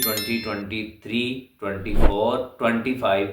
2023, 24, 25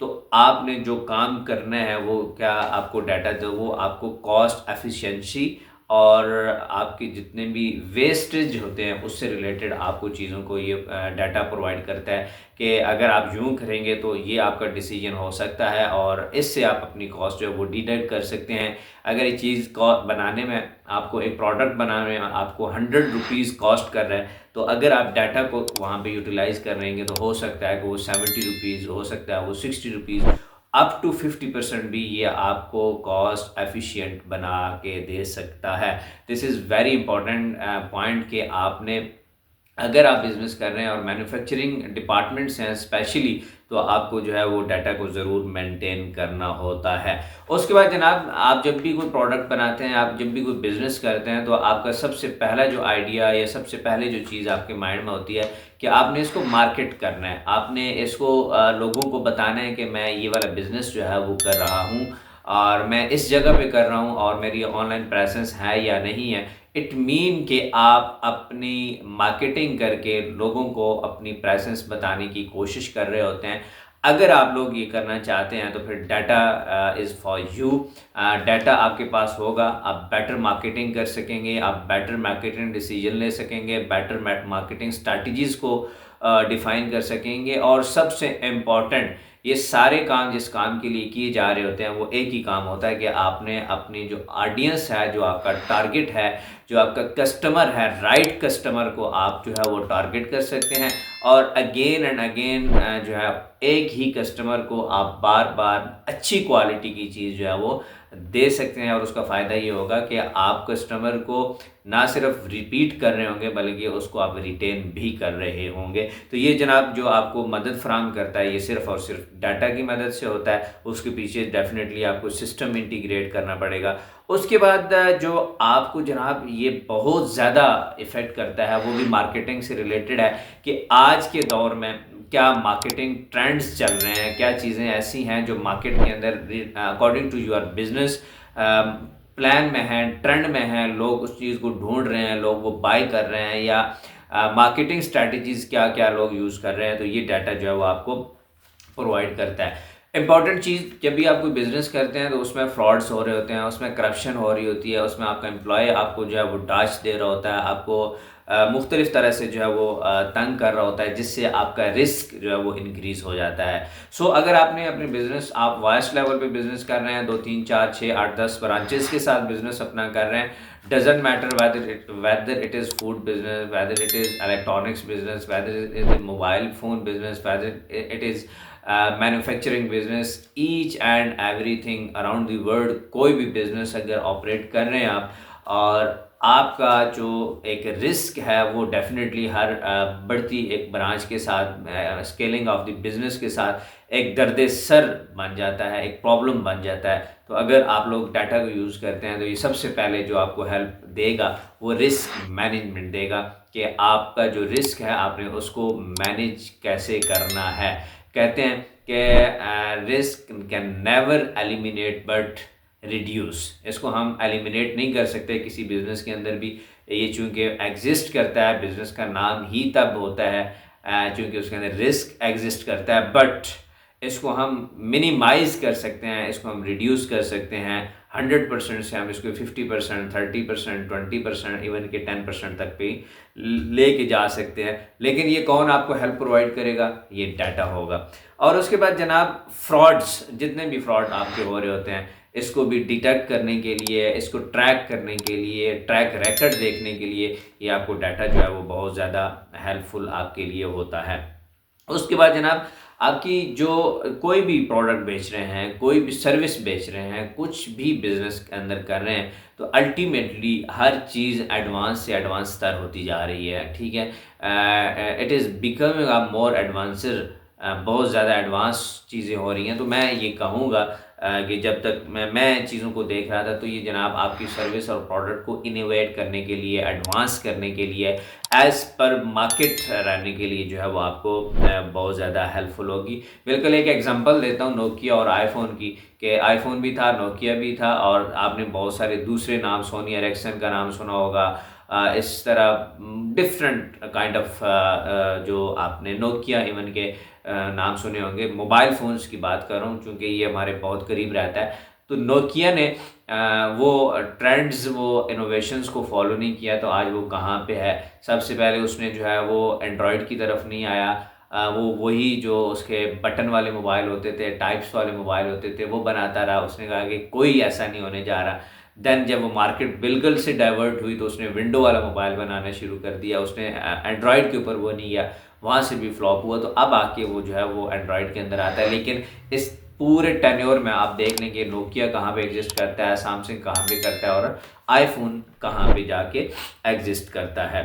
تو آپ نے جو کام کرنا ہے وہ کیا آپ کو ڈیٹا دو، وہ آپ کو کاسٹ ایفیشینسی اور آپ کے جتنے بھی ویسٹیج ہوتے ہیں اس سے ریلیٹڈ آپ کو چیزوں کو یہ ڈیٹا پرووائڈ کرتا ہے کہ اگر آپ یوں کریں گے تو یہ آپ کا ڈیسیجن ہو سکتا ہے، اور اس سے آپ اپنی کاسٹ جو ہے وہ ڈیڈکٹ کر سکتے ہیں۔ اگر یہ چیز بنانے میں آپ کو ایک پروڈکٹ بنانے میں آپ کو 100 روپیز کاسٹ کر رہا ہے، تو اگر آپ ڈیٹا کو وہاں پہ یوٹیلائز کر رہیں گے تو ہو سکتا ہے کہ وہ 70 روپیز، ہو سکتا ہے وہ 60 روپیز، اپ ٹو 50% بھی یہ آپ کو کاسٹ ایفیشینٹ بنا کے دے سکتا ہے۔ دس از ویری امپورٹنٹ پوائنٹ کہ آپ نے اگر آپ بزنس کر رہے ہیں اور مینوفیکچرنگ ڈپارٹمنٹس ہیں اسپیشلی، تو آپ کو جو ہے وہ ڈیٹا کو ضرور مینٹین کرنا ہوتا ہے۔ اس کے بعد جناب آپ جب بھی کوئی پروڈکٹ بناتے ہیں، آپ جب بھی کوئی بزنس کرتے ہیں، تو آپ کا سب سے پہلا جو آئیڈیا یا سب سے پہلے جو چیز آپ کے مائنڈ میں ہوتی ہے کہ آپ نے اس کو مارکیٹ کرنا ہے، آپ نے اس کو لوگوں کو بتانا ہے کہ میں یہ والا بزنس جو ہے وہ کر رہا ہوں اور میں اس جگہ پہ کر رہا ہوں اور میری آن لائن پریزنس ہے یا نہیں ہے۔ اٹ مین کہ آپ اپنی مارکیٹنگ کر کے لوگوں کو اپنی پریزنس بتانے کی کوشش کر رہے ہوتے ہیں۔ اگر آپ لوگ یہ کرنا چاہتے ہیں تو پھر data is for you. Data آپ کے پاس ہوگا، آپ بیٹر مارکیٹنگ کر سکیں گے، آپ بیٹر مارکیٹنگ ڈیسیجن لے سکیں گے، بیٹر مارکیٹنگ اسٹریٹجیز کو ڈیفائن کر سکیں گے، اور سب سے امپورٹنٹ یہ سارے کام جس کام کے لیے کیے جا رہے ہوتے ہیں وہ ایک ہی کام ہوتا ہے کہ آپ نے اپنی جو آڈینس ہے، جو آپ کا ٹارگٹ ہے، جو آپ کا کسٹمر ہے، رائٹ کسٹمر کو آپ جو ہے وہ ٹارگٹ کر سکتے ہیں، اور اگین اینڈ اگین جو ہے ایک ہی کسٹمر کو آپ بار بار اچھی کوالٹی کی چیز جو ہے وہ دے سکتے ہیں، اور اس کا فائدہ یہ ہوگا کہ آپ کسٹمر کو نہ صرف ریپیٹ کر رہے ہوں گے بلکہ اس کو آپ ریٹین بھی کر رہے ہوں گے۔ تو یہ جناب جو آپ کو مدد فراہم کرتا ہے یہ صرف اور صرف ڈیٹا کی مدد سے ہوتا ہے۔ اس کے پیچھے ڈیفینیٹلی آپ کو سسٹم انٹیگریٹ کرنا پڑے گا۔ اس کے بعد جو آپ کو جناب یہ بہت زیادہ افیکٹ کرتا ہے وہ بھی مارکیٹنگ سے ریلیٹڈ ہے کہ آج کے دور میں کیا مارکیٹنگ ٹرینڈز چل رہے ہیں، کیا چیزیں ایسی ہیں جو مارکیٹ کے اندر according to your business plan میں ہیں، ٹرینڈ میں ہیں، لوگ اس چیز کو ڈھونڈ رہے ہیں، لوگ وہ بائی کر رہے ہیں، یا مارکیٹنگ اسٹریٹجیز کیا کیا لوگ یوز کر رہے ہیں، تو یہ ڈیٹا جو ہے وہ آپ کو پرووائڈ کرتا ہے۔ امپورٹنٹ چیز، جب بھی آپ کوئی بزنس کرتے ہیں تو اس میں فراڈس ہو رہے ہوتے ہیں، اس میں کرپشن ہو رہی ہوتی ہے، اس میں آپ کا امپلائی آپ کو جو ہے وہ ڈاش دے رہا ہوتا ہے، آپ کو مختلف طرح سے جو ہے وہ تنگ کر رہا ہوتا ہے، جس سے آپ کا رسک جو ہے وہ انکریز ہو جاتا ہے۔ سو اگر آپ نے اپنے بزنس، آپ وائسٹ لیول پہ بزنس کر رہے ہیں، 2 3 4 6 8 10 برانچز کے ساتھ بزنس اپنا کر رہے ہیں، doesn't matter whether it is food business, whether it is electronics business, whether it is a mobile phone business, whether it is manufacturing business, each and every thing around the world, کوئی بھی business اگر operate کر رہے ہیں آپ، اور آپ کا جو ایک رسک ہے وہ ڈیفینیٹلی ہر بڑھتی ایک برانچ کے ساتھ، اسکیلنگ آف دی بزنس کے ساتھ ایک درد سر بن جاتا ہے، ایک پرابلم بن جاتا ہے۔ تو اگر آپ لوگ ڈیٹا کو یوز کرتے ہیں تو یہ سب سے پہلے جو آپ کو ہیلپ دے گا وہ رسک مینجمنٹ دے گا، کہ آپ کا جو رسک ہے آپ نے اس کو مینیج کیسے کرنا ہے۔ کہتے ہیں کہ risk can never eliminate but reduce, اس کو ہم ایلیمینیٹ نہیں کر سکتے کسی بزنس کے اندر بھی، یہ چونکہ ایگزسٹ کرتا ہے، بزنس کا نام ہی تب ہوتا ہے چونکہ اس کے اندر رسک ایگزسٹ کرتا ہے، بٹ اس کو ہم منیمائز کر سکتے ہیں، اس کو ہم ریڈیوس کر سکتے ہیں، 100% سے ہم اس کو 50%، 30%، 20%، ایون کہ 10% تک پہ لے کے جا سکتے ہیں۔ لیکن یہ کون آپ کو ہیلپ پرووائڈ کرے گا؟ یہ ڈیٹا ہوگا۔ اور اس کے بعد جناب فراڈس، جتنے بھی فراڈ آپ کے ہو رہے ہوتے ہیں، اس کو بھی ڈیٹیکٹ کرنے کے لیے، اس کو ٹریک کرنے کے لیے، ٹریک ریکڈ دیکھنے کے لیے یہ آپ کو ڈیٹا جو ہے وہ بہت زیادہ ہیلپ فل آپ کے لیے ہوتا ہے۔ اس کے بعد جناب آپ کی جو کوئی بھی پروڈکٹ بیچ رہے ہیں، کوئی بھی سروس بیچ رہے ہیں، کچھ بھی بزنس کے اندر کر رہے ہیں، تو الٹیمیٹلی ہر چیز ایڈوانس سے ایڈوانس تر ہوتی جا رہی ہے، ٹھیک ہے۔ اٹ از بیکمنگ اے مور ایڈوانسر، بہت زیادہ ایڈوانس چیزیں ہو رہی ہیں۔ تو میں یہ کہوں گا کہ جب تک میں چیزوں کو دیکھ رہا تھا تو یہ جناب آپ کی سروس اور پروڈکٹ کو انوویٹ کرنے کے لیے، ایڈوانس کرنے کے لیے، ایز پر مارکیٹ رہنے کے لیے جو ہے وہ آپ کو بہت زیادہ ہیلپ فل ہوگی۔ بالکل ایک ایگزامپل دیتا ہوں نوکیا اور آئی فون کی، کہ آئی فون بھی تھا، نوکیا بھی تھا، اور آپ نے بہت سارے دوسرے نام، سونی ایرکسن کا نام سنا ہوگا، اس طرح ڈفرینٹ کائنڈ آف جو آپ نے نوکیا، ایون کہ نام سنے ہوں گے، موبائل فونز کی بات کر رہا ہوں چونکہ یہ ہمارے بہت قریب رہتا ہے. تو نوکیا نے وہ ٹرینڈز، وہ انوویشنز کو فالو نہیں کیا تو آج وہ کہاں پہ ہے. سب سے پہلے اس نے جو ہے وہ اینڈرائڈ کی طرف نہیں آیا، وہی جو اس کے بٹن والے موبائل ہوتے تھے، ٹائپس والے موبائل ہوتے تھے وہ بناتا رہا. اس نے کہا کہ کوئی ایسا نہیں ہونے جا رہا. دین جب وہ مارکیٹ بالکل سے ڈائیورٹ ہوئی تو اس نے ونڈو والا موبائل بنانا شروع کر دیا. اس نے اینڈرائڈ کے اوپر وہ نہیں گیا، وہاں سے بھی فلاپ ہوا. تو اب آ کے وہ جو ہے وہ اینڈرائڈ کے اندر آتا ہے. لیکن اس پورے ٹینیور میں آپ دیکھ لیں کہ نوکیا کہاں پہ ایگزسٹ کرتا ہے، سیمسنگ کہاں پہ کرتا ہے، اور آئی فون کہاں پہ جا کے ایگزسٹ کرتا ہے.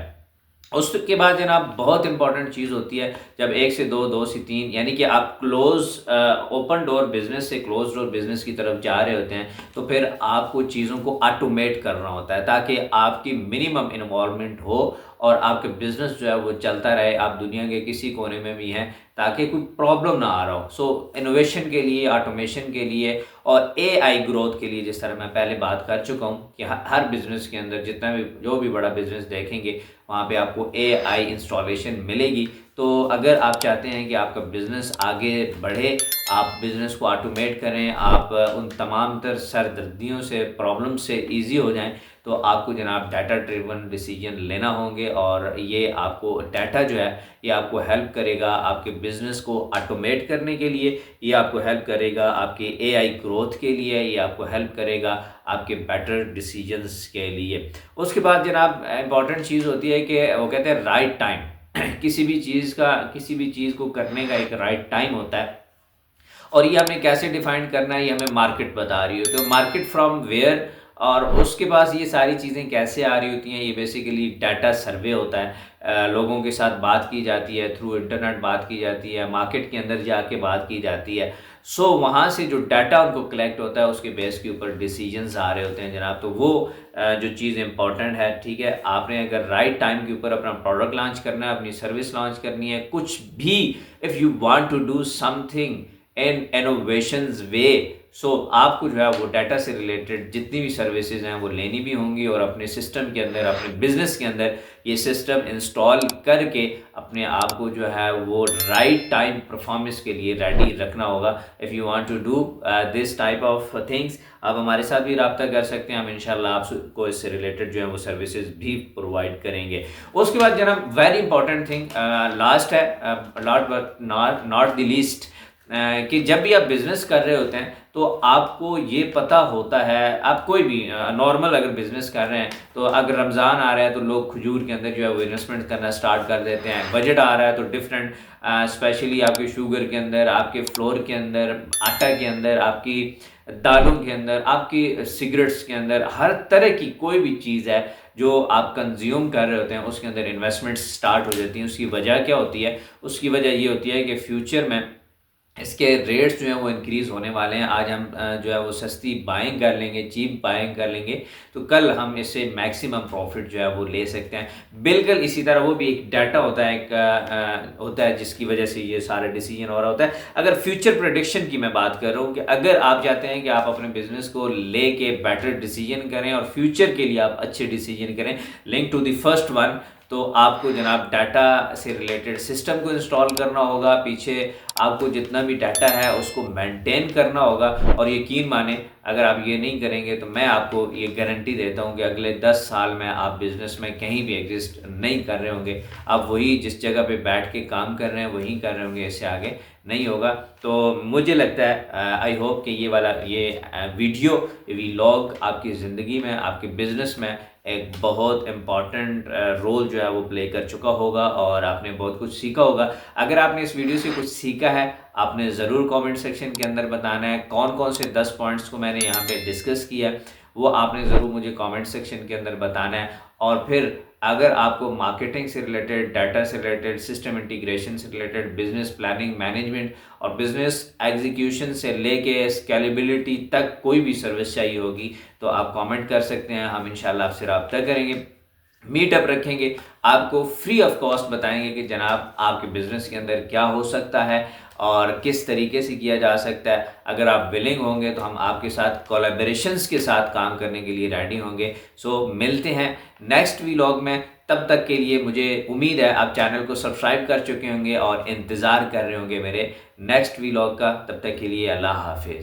اس کے بعد جناب بہت امپورٹنٹ چیز ہوتی ہے جب 1 سے 2، 2 سے 3، یعنی کہ آپ اوپن ڈور بزنس سے کلوز ڈور بزنس کی طرف جا رہے ہوتے ہیں تو پھر آپ کو چیزوں کو آٹومیٹ کرنا ہوتا ہے تاکہ آپ کی منیمم انوالومنٹ ہو اور آپ کے بزنس جو ہے وہ چلتا رہے. آپ دنیا کے کسی کونے میں بھی ہیں تاکہ کوئی پرابلم نہ آ رہا ہو. سو انوویشن کے لیے، آٹومیشن کے لیے اور اے آئی گروتھ کے لیے، جس طرح میں پہلے بات کر چکا ہوں کہ ہر بزنس کے اندر جتنا بھی جو بھی بڑا بزنس دیکھیں گے وہاں پہ آپ کو اے آئی انسٹالیشن ملے گی. تو اگر آپ چاہتے ہیں کہ آپ کا بزنس آگے بڑھے، آپ بزنس کو آٹومیٹ کریں، آپ ان تمام تر سردردیوں سے، پرابلم سے ایزی ہو جائیں، تو آپ کو جناب ڈیٹا ڈریون ڈیسیجن لینا ہوں گے. اور یہ آپ کو ڈیٹا جو ہے یہ آپ کو ہیلپ کرے گا آپ کے بزنس کو آٹومیٹ کرنے کے لیے، یہ آپ کو ہیلپ کرے گا آپ کے اے آئی گروتھ کے لیے، یہ آپ کو ہیلپ کرے گا آپ کے بیٹر ڈیسیجنس کے لیے. اس کے بعد جناب امپورٹنٹ چیز ہوتی ہے کہ وہ کہتے ہیں رائٹ ٹائم. کسی بھی چیز کو کرنے کا ایک رائٹ ٹائم ہوتا ہے، اور یہ ہمیں کیسے ڈیفائن کرنا ہے، یہ ہمیں مارکیٹ بتا رہی ہوتی ہے. مارکیٹ فرام ویئر، اور اس کے پاس یہ ساری چیزیں کیسے آ رہی ہوتی ہیں، یہ بیسیکلی ڈیٹا سروے ہوتا ہے. لوگوں کے ساتھ بات کی جاتی ہے، تھرو انٹرنیٹ بات کی جاتی ہے، مارکیٹ کے اندر جا کے بات کی جاتی ہے. سو وہاں سے جو ڈیٹا ان کو کلیکٹ ہوتا ہے اس کے بیس کے اوپر ڈیسیجنز آ رہے ہوتے ہیں جناب. تو وہ جو چیز امپورٹنٹ ہے، ٹھیک ہے، آپ نے اگر رائٹ ٹائم کے اوپر اپنا پروڈکٹ لانچ کرنا ہے، اپنی سروس لانچ کرنی ہے، کچھ بھی، if you want to do something in innovations way, so آپ کو جو ہے وہ ڈیٹا سے ریلیٹڈ جتنی بھی سروسز ہیں وہ لینی بھی ہوں گی، اور اپنے سسٹم کے اندر، اپنے بزنس کے اندر یہ سسٹم انسٹال کر کے اپنے آپ کو جو ہے وہ رائٹ ٹائم پرفارمنس کے لیے ریڈی رکھنا ہوگا. If you want to do this type of things, آپ ہمارے ساتھ بھی رابطہ کر سکتے ہیں. ہم انشاءاللہ آپ کو اس سے ریلیٹڈ جو ہے وہ سروسز بھی پرووائڈ کریں گے. اس کے بعد جناب ویری امپورٹنٹ تھنگ لاسٹ ہے، ناٹ دی لیسٹ، کہ جب بھی آپ بزنس کر رہے ہوتے ہیں تو آپ کو یہ پتہ ہوتا ہے، آپ کوئی بھی نارمل اگر بزنس کر رہے ہیں تو اگر رمضان آ رہا ہے تو لوگ کھجور کے اندر جو ہے وہ انویسٹمنٹ کرنا سٹارٹ کر دیتے ہیں. بجٹ آ رہا ہے تو ڈفرینٹ، اسپیشلی آپ کے شوگر کے اندر، آپ کے فلور کے اندر، آٹا کے اندر، آپ کی دالوں کے اندر، آپ کی سگریٹس کے اندر، ہر طرح کی کوئی بھی چیز ہے جو آپ کنزیوم کر رہے ہوتے ہیں اس کے اندر انویسٹمنٹ سٹارٹ ہو جاتی ہیں. اس کی وجہ کیا ہوتی ہے؟ اس کی وجہ یہ ہوتی ہے کہ فیوچر میں اس کے ریٹس جو ہیں وہ انکریز ہونے والے ہیں. آج ہم جو ہے وہ سستی بائنگ کر لیں گے، چیپ بائنگ کر لیں گے، تو کل ہم اس سے میکسیمم پروفٹ جو ہے وہ لے سکتے ہیں. بالکل اسی طرح وہ بھی ایک ڈیٹا ہوتا ہے، ہوتا ہے جس کی وجہ سے یہ سارا ڈیسیجن ہو رہا ہوتا ہے. اگر فیوچر پریڈکشن کی میں بات کر رہا ہوں کہ اگر آپ چاہتے ہیں کہ آپ اپنے بزنس کو لے کے بیٹر ڈیسیجن کریں اور فیوچر کے لیے آپ اچھے ڈیسیجن کریں، link to the first one, تو آپ کو جناب ڈیٹا سے ریلیٹڈ سسٹم کو انسٹال کرنا ہوگا. پیچھے آپ کو جتنا بھی ڈیٹا ہے اس کو مینٹین کرنا ہوگا. اور یقین مانیں اگر آپ یہ نہیں کریں گے تو میں آپ کو یہ گارنٹی دیتا ہوں کہ اگلے 10 سال میں آپ بزنس میں کہیں بھی ایگزسٹ نہیں کر رہے ہوں گے. آپ وہی جس جگہ پہ بیٹھ کے کام کر رہے ہیں وہیں کر رہے ہوں گے، اس سے آگے نہیں ہوگا. تو مجھے لگتا ہے آئی ہوپ کہ یہ ویڈیو ویلاگ آپ کی زندگی میں، آپ کے بزنس میں ایک بہت امپورٹنٹ رول جو ہے وہ پلے کر چکا ہوگا اور آپ نے بہت کچھ سیکھا ہوگا. اگر آپ نے اس ویڈیو سے کچھ سیکھا ہے آپ نے ضرور کامنٹ سیکشن کے اندر بتانا ہے. کون کون سے 10 پوائنٹس کو میں نے یہاں پہ ڈسکس کیا ہے وہ آپ نے ضرور مجھے کامنٹ سیکشن کے اندر بتانا ہے. اور پھر اگر آپ کو مارکیٹنگ سے ریلیٹڈ، ڈیٹا سے ریلیٹڈ، سسٹم انٹیگریشن سے ریلیٹڈ، بزنس پلاننگ، مینجمنٹ اور بزنس ایگزیکیوشن سے لے کے اسکیلیبلٹی تک کوئی بھی سروس چاہیے ہوگی تو آپ کامنٹ کر سکتے ہیں. ہم انشاءاللہ آپ سے رابطہ کریں گے، میٹ اپ رکھیں گے، آپ کو فری آف کاسٹ بتائیں گے کہ جناب آپ کے بزنس کے اندر کیا ہو سکتا ہے اور کس طریقے سے کیا جا سکتا ہے. اگر آپ ولنگ ہوں گے تو ہم آپ کے ساتھ کولیبریشنز کے ساتھ کام کرنے کے لیے ریڈی ہوں گے. سو ملتے ہیں نیکسٹ ویلاگ میں. تب تک کے لیے مجھے امید ہے آپ چینل کو سبسکرائب کر چکے ہوں گے اور انتظار کر رہے ہوں گے میرے نیکسٹ ویلاگ کا. تب تک کے لیے اللہ حافظ.